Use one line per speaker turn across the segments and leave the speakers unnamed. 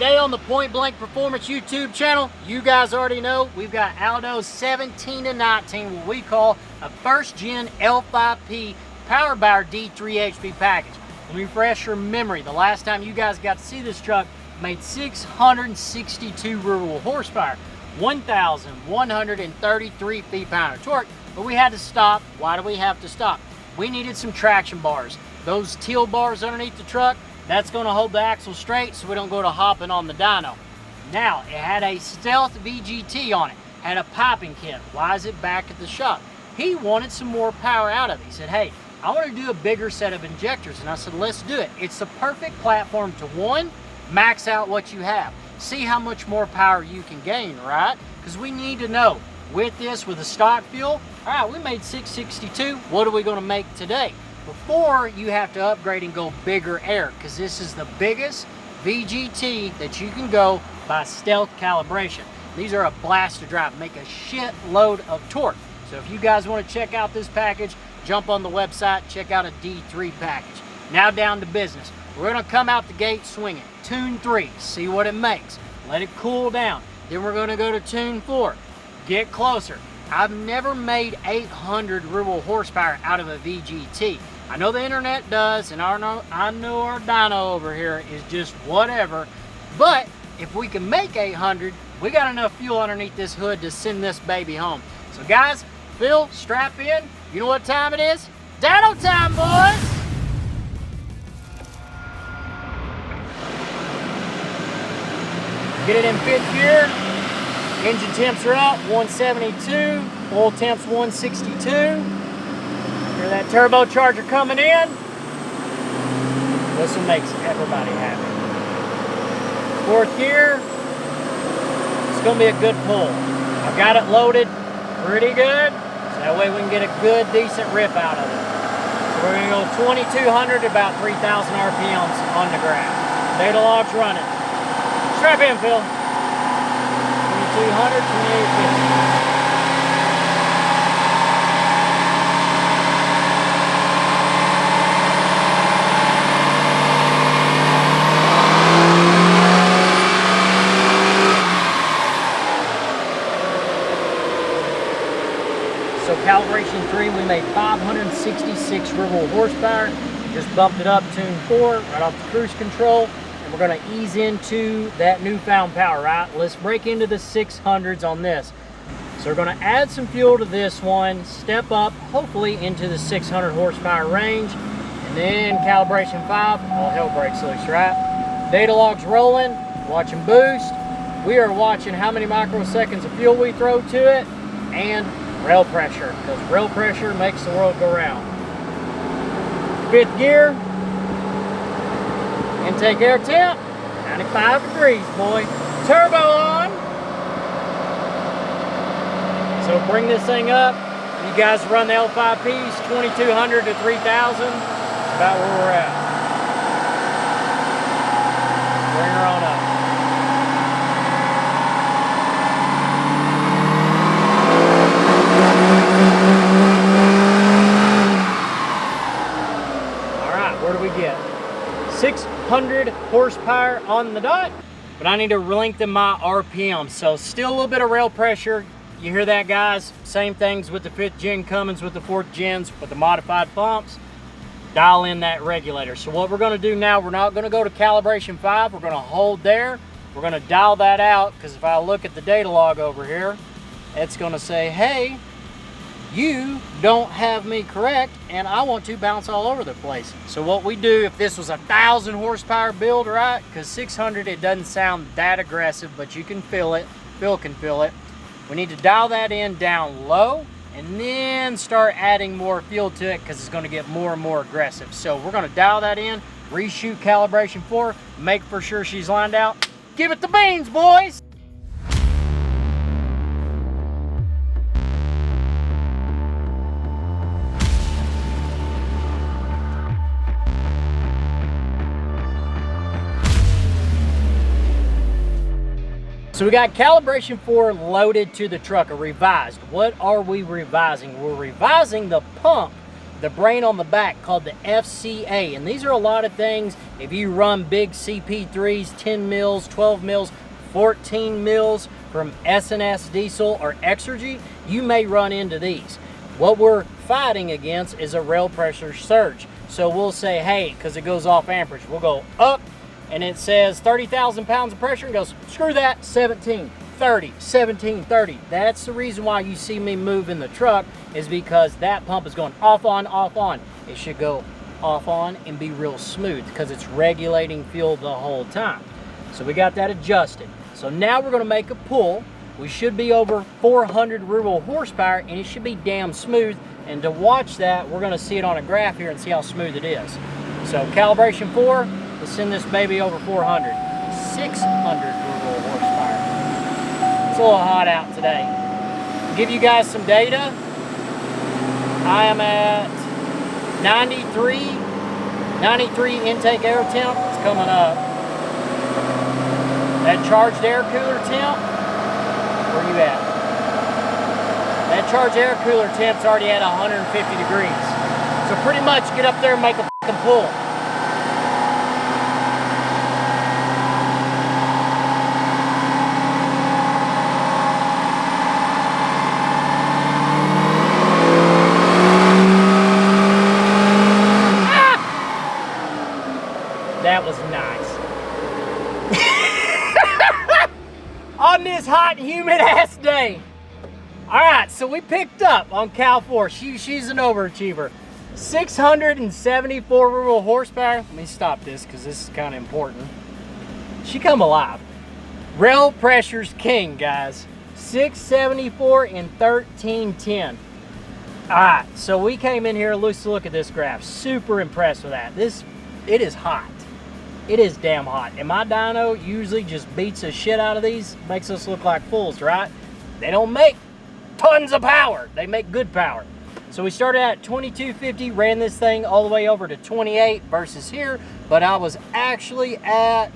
Today on the Point Blank Performance YouTube channel, you guys already know we've got Aldo's 17 to 19, what we call a first gen L5P Power Bower D3 HP package. Let me refresh your memory. The last time you guys got to see this truck made 662 real horsepower, 1,133 feet-pound of torque, but we had to stop. Why do we have to stop? We needed some traction bars. Those teal bars underneath the truck, that's going to hold the axle straight so we don't go to hopping on the dyno. Now, it had a Stealth VGT on it, had a piping kit. Why is it back at the shop? He wanted some more power out of it. He said, hey, I want to do a bigger set of injectors. And I said, let's do it. It's the perfect platform to, one, max out what you have. See how much more power you can gain, right? Because we need to know, with this, with the stock fuel, all right, we made 662. What are we going to make today? Before you have to upgrade and go bigger air, because this is the biggest VGT that you can go by stealth calibration. These are a blast to drive, make a shitload of torque. So if you guys want to check out this package, jump on the website, check out a D3 package. Now down to business. We're going to come out the gate swinging. Tune 3, see what it makes. Let it cool down. Then we're going to go to tune 4. Get closer. I've never made 800 real horsepower out of a VGT. I know the internet does, and I know our dyno over here is just whatever, but if we can make 800, we got enough fuel underneath this hood to send this baby home. So guys, Phil, strap in. You know what time it is? Dyno time, boys! Get it in 5th gear. Engine temps are up, 172. Oil temps, 162. Hear that turbocharger coming in? This one makes everybody happy. 4th gear. It's going to be a good pull. I've got it loaded pretty good, so that way we can get a good, decent rip out of it. So we're going to go 2,200 to about 3,000 RPMs on the graph. Data log's running. Strap in, Phil. 2,200, 2,850. So calibration 3, we made 566 real horsepower. Just bumped it up, tune 4, right off the cruise control. And we're gonna ease into that newfound power, right? Let's break into the 600s on this. So we're gonna add some fuel to this one, step up, hopefully into the 600 horsepower range. And then calibration 5, all hell breaks loose, right? Data log's rolling, watching boost. We are watching how many microseconds of fuel we throw to it, and rail pressure, because rail pressure makes the world go round. 5th gear, intake air temp, 95 degrees, boy. Turbo on. So bring this thing up. You guys run the L5Ps, 2,200 to 3,000. That's about where we're at. Bring her on up. Where do we get? 600 horsepower on the dot, but I need to lengthen my RPM. So still a little bit of rail pressure. You hear that, guys? Same things with the 5th gen Cummins, with the 4th gens, with the modified pumps. Dial in that regulator. So what we're gonna do now, we're not gonna go to calibration 5. We're gonna hold there. We're gonna dial that out, because if I look at the data log over here, it's gonna say, hey, you don't have me correct, and I want to bounce all over the place. So what we do, if this was a 1,000 horsepower build, right? Because 600, it doesn't sound that aggressive, but you can feel it. Phil can feel it. We need to dial that in down low, and then start adding more fuel to it, because it's going to get more and more aggressive. So we're going to dial that in, reshoot calibration 4, make for sure she's lined out. Give it the beans, boys! So we got calibration 4 loaded to the truck, or revised. What are we revising? We're revising the pump the brain on the back called the FCA. And these are a lot of things. If you run big CP3s, 10 mils, 12 mils, 14 mils from S&S diesel or Exergy, you may run into these. What we're fighting against is a rail pressure surge. So we'll say, hey, because it goes off amperage, we'll go up and it says 30,000 pounds of pressure and goes, screw that, 17, 30, 17, 30. That's the reason why you see me moving the truck, is because that pump is going off on, off on. It should go off on and be real smooth because it's regulating fuel the whole time. So we got that adjusted. So now we're going to make a pull. We should be over 400 real horsepower and it should be damn smooth. And to watch that, we're going to see it on a graph here and see how smooth it is. So calibration 4, let's send this baby over 400. 600 real horsepower. It's a little hot out today. To give you guys some data, I am at 93 intake air temp. It's coming up. That charged air cooler temp, where you at? That charged air cooler temp's already at 150 degrees. So pretty much get up there and make a fucking pull. That was nice. On this hot and humid ass day. Alright, so we picked up on Cal 4. She's an overachiever. 674 real horsepower. Let me stop this because this is kind of important. She come alive. Rail pressure's king, guys. 674 and 1310. Alright, so we came in here, let's look at this graph. Super impressed with that. It is hot. It is damn hot. And my dyno usually just beats the shit out of these. Makes us look like fools, right? They don't make tons of power. They make good power. So we started at 2250, ran this thing all the way over to 28 versus here, but I was actually at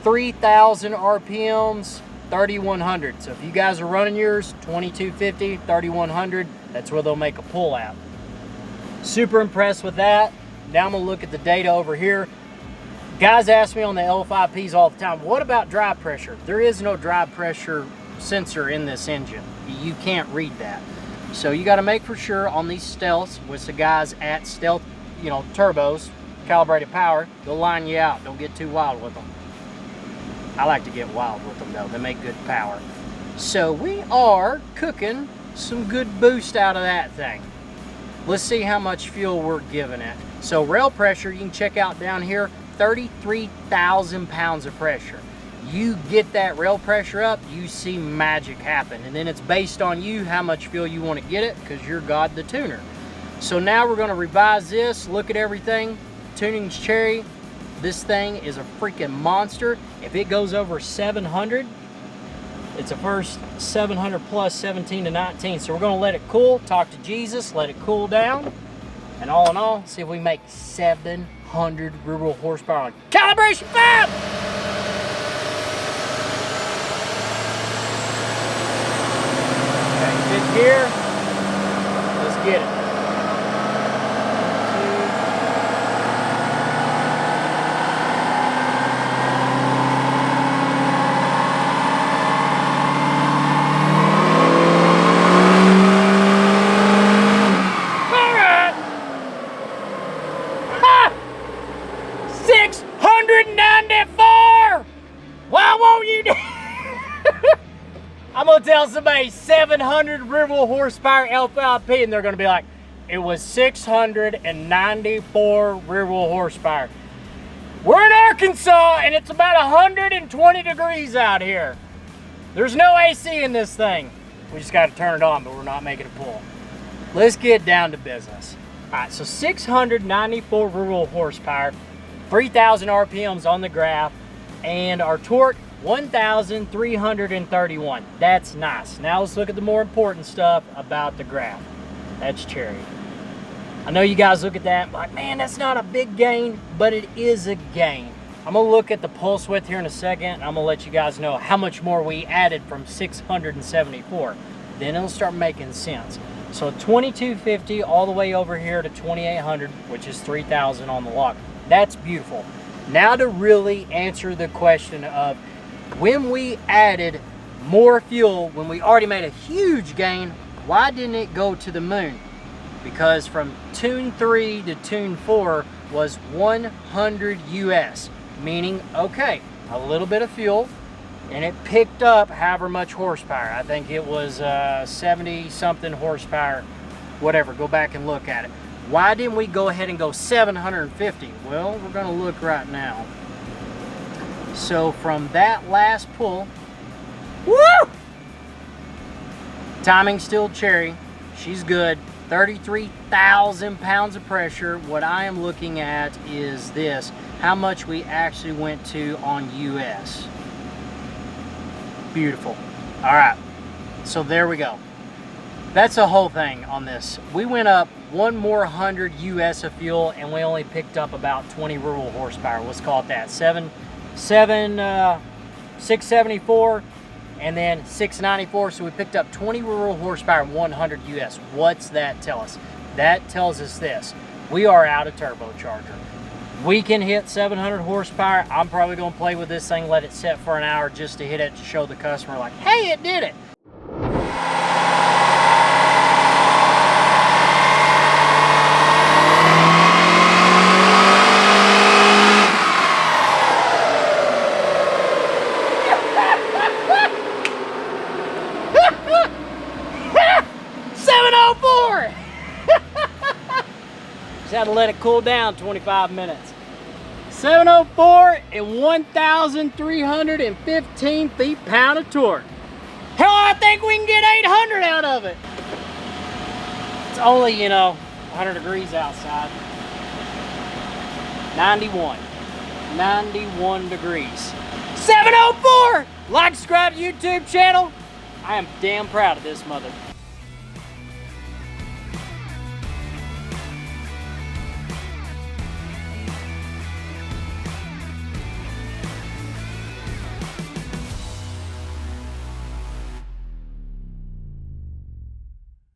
3,000 RPMs, 3,100. So if you guys are running yours, 2250, 3,100, that's where they'll make a pull out. Super impressed with that. Now I'm gonna look at the data over here. Guys ask me on the L5Ps all the time, what about drive pressure? There is no drive pressure sensor in this engine. You can't read that. So you got to make for sure on these stealths, with the guys at stealth, you know, turbos, calibrated power, they'll line you out. Don't get too wild with them. I like to get wild with them though. They make good power. So we are cooking some good boost out of that thing. Let's see how much fuel we're giving it. So rail pressure, you can check out down here, 33,000 pounds of pressure. You get that rail pressure up, you see magic happen. And then it's based on you how much fuel you want to get it, because you're God the tuner. So now we're going to revise this, look at everything. Tuning's cherry. This thing is a freaking monster. If it goes over 700, it's a first 700 plus 17 to 19. So we're going to let it cool, talk to Jesus, let it cool down. And all in all, see if we make 700 rural horsepower on calibration 5! Okay, fifth gear. Let's get it. I'm gonna tell somebody 700 real horsepower L5P and they're gonna be like, it was 694 real horsepower. We're in Arkansas and it's about 120 degrees out here. There's no AC in this thing. We just gotta turn it on, but we're not making a pull. Let's get down to business. All right, so 694 real horsepower, 3,000 RPMs on the graph, and our torque, 1,331. That's nice. Now let's look at the more important stuff about the graph. That's cherry. I know you guys look at that like, man, that's not a big gain, but it is a gain. I'm gonna look at the pulse width here in a second, and I'm gonna let you guys know how much more we added from 674. Then it'll start making sense. So 2250 all the way over here to 2800, which is 3000 on the lock. That's beautiful. Now to really answer the question of when we added more fuel, when we already made a huge gain, why didn't it go to the moon? Because from tune 3 to tune 4 was 100 US, meaning, okay, a little bit of fuel, and it picked up however much horsepower. I think it was 70 something horsepower, whatever, go back and look at it. Why didn't we go ahead and go 750? Well, we're gonna look right now. So from that last pull, woo! Timing still cherry, she's good. 33,000 pounds of pressure. What I am looking at is this, how much we actually went to on US. Beautiful. All right, so there we go. That's the whole thing on this. We went up one more 100 US of fuel and we only picked up about 20 rural horsepower. Let's call it that. 674 and then 694. So we picked up 20 rural horsepower and 100 US. What's that tell us? That tells us this. We are out of turbocharger. We can hit 700 horsepower. I'm probably going to play with this thing, let it set for an hour just to hit it to show the customer like, hey, it did it. Just had to let it cool down 25 minutes. 704 and 1,315 feet-pound of torque. Hell, I think we can get 800 out of it. It's only, you know, 100 degrees outside. 91 degrees. 704! Like, subscribe to the YouTube channel. I am damn proud of this mother.